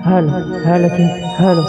Hello hello जी hello.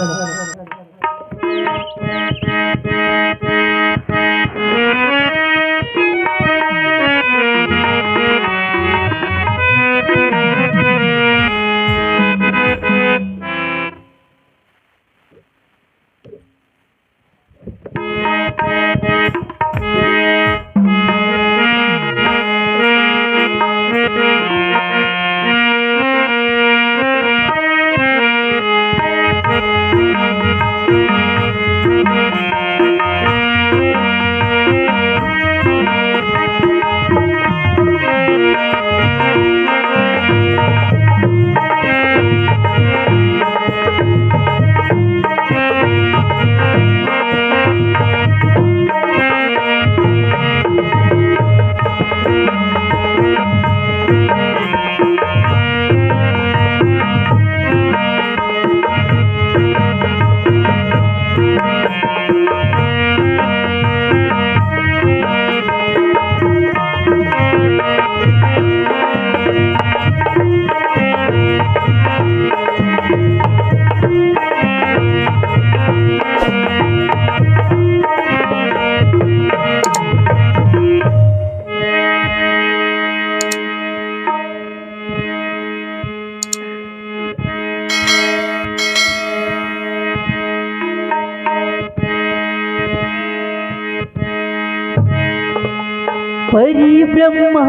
परिब्रह्म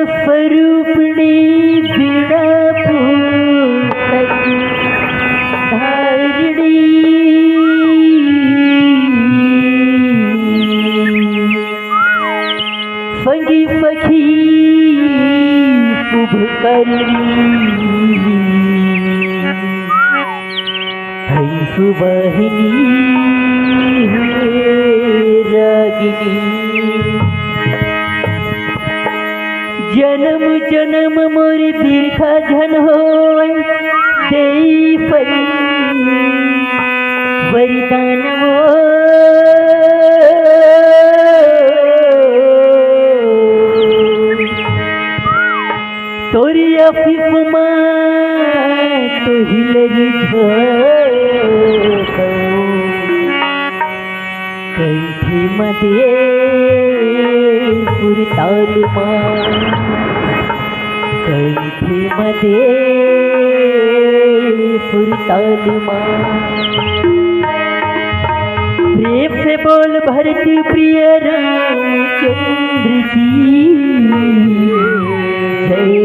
स्वरूपिणी वीणा पुस्तक धारिणी संगी सखी शुभकर्णी हंसवाहिनी रागिनी जन्म जन्म मोरी दीर्घ जन होय देई परी वरदान वो तोरी अफीफ तो हिलरी कंठी मध्ये पुरताल कंठी मध्ये पुरताल प्रेम से बोल भरती प्रिय रामचंद्र की जय।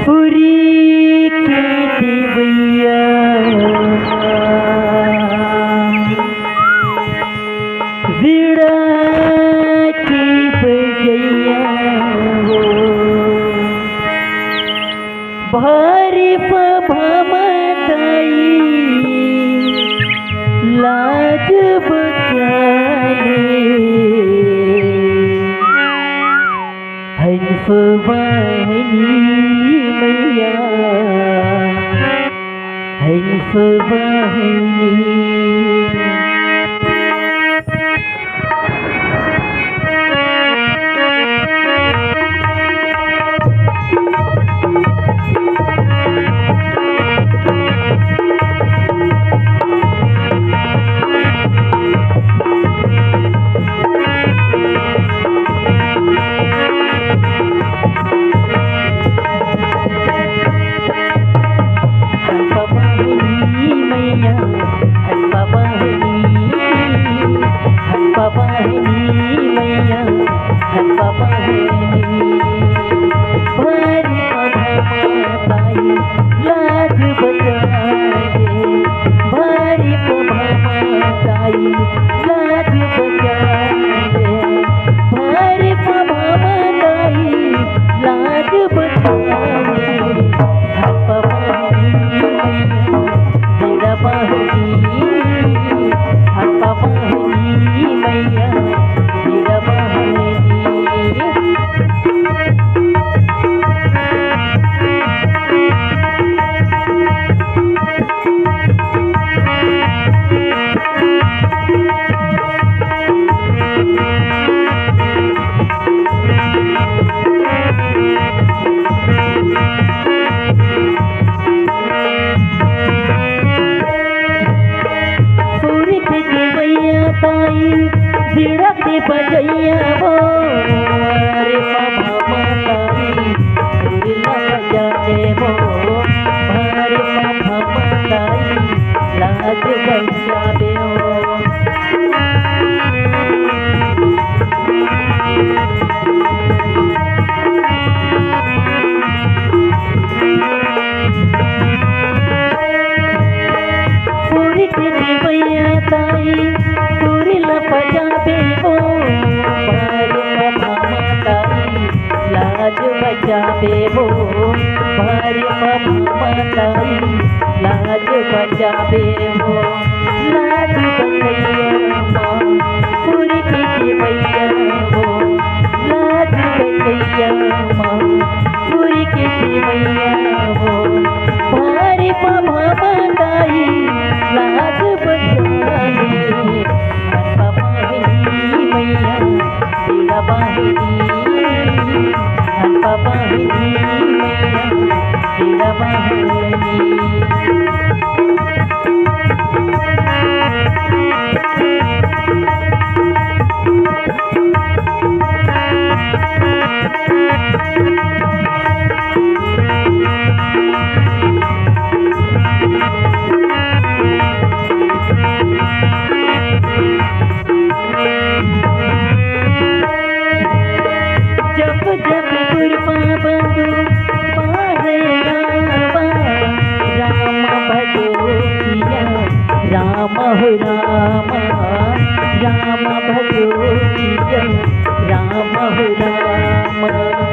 पुरी के देवैया वीणा की बजैया भारी भमताई लाज बचाने हंसवाहिनी मैया हंसवाहिनी। ताई जिड़ते बजैया वो रे बाबा ताई सुरीला बजाते वो भारे बाबा ताई लाज बजावे वो। ताई सुरीला बजावे वो भारे बाबा ताई लाज बजावे वो भारे बाबा ताई लाज बजावे वो। लाज बजैया माँ पूरी की भैया वो लाज बजैया माँ पूरी की भैया वो भारे बाबा ताई लाज बजावे मैया तेरा बाहिनी बाहिनी मैया तेरा बाहिनी। राम हो राम राम भजो राम हो राम। राम भजो राम हो राम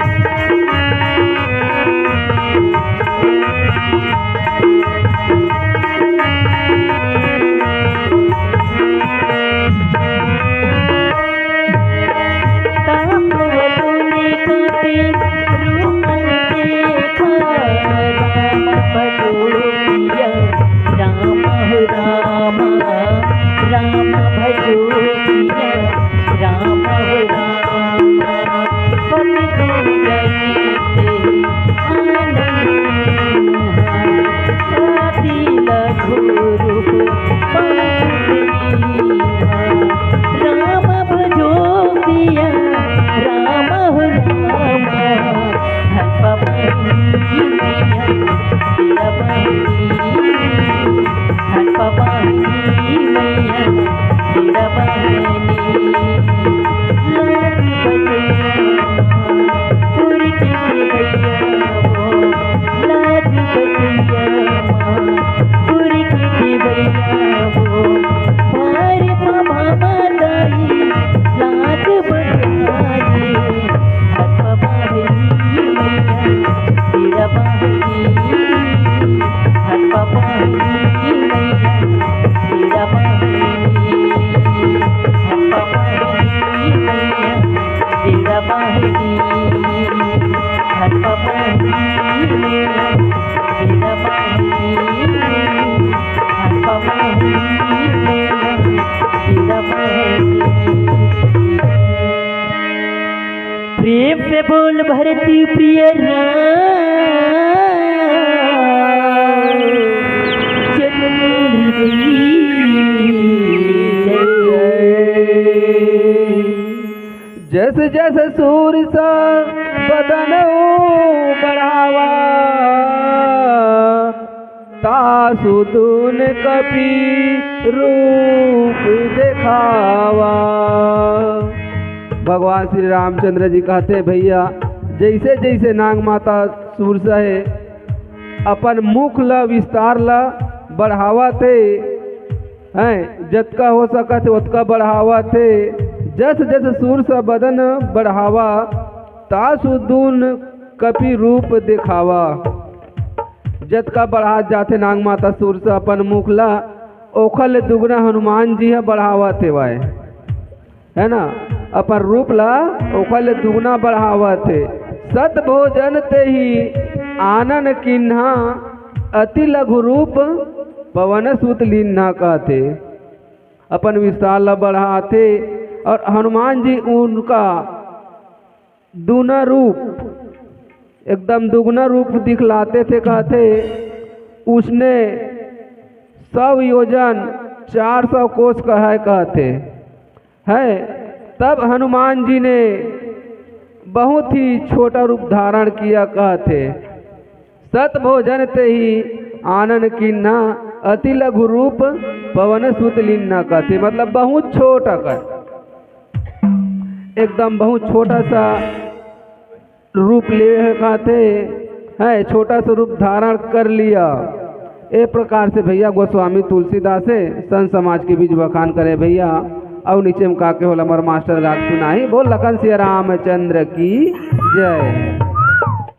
पति लघु रूप राम भजो पिया राम हो राम प्रेम से बोल भरती प्रिय जैसे जैसे सूर्य सा बदन बढ़ावा तासुदून कपि रूप दिखावा। भगवान श्री रामचंद्र जी कहते हैं भैया जैसे जैसे नाग माता सूर्य है अपन मुख ला विस्तार ला बढ़ावा थे हैं जतका हो सका थे उतका बढ़ावा थे। जस जस सूर्य सा बदन बढ़ावा तासुदून कपि रूप दिखावा। जतका बढ़ा जाते नाग माता सूर्य से अपन मुख ला ओखल दुगना हनुमान जी है बढ़ावा थे वाय है ना अपन रूप ला ओखल दुगना बढ़ावा थे। सत भोजन ते ही आनन किन्हा अति लघु रूप पवन सुत लीन्हा कहते। अपन विस्तार ला बढ़ाते और हनुमान जी उनका दूना रूप एकदम दुगना रूप दिखलाते थे। कहते उसने 100 योजन 400 कोस का है कहते है। तब हनुमान जी ने बहुत ही छोटा रूप धारण किया कहते, सत भोजन ते ही आनन किन्ना अति लघु रूप पवन सुत लीना कहते, मतलब बहुत छोटा कर, एकदम बहुत छोटा सा रूप ले कहते है, छोटा सा रूप धारण कर लिया। एक प्रकार से भैया गोस्वामी तुलसीदास संत समाज के बीच बखान करे भैया। और नीचे में का के होला हमार मास्टर गाक सुनाई, बोल लखन सिया रामचंद्र की जय।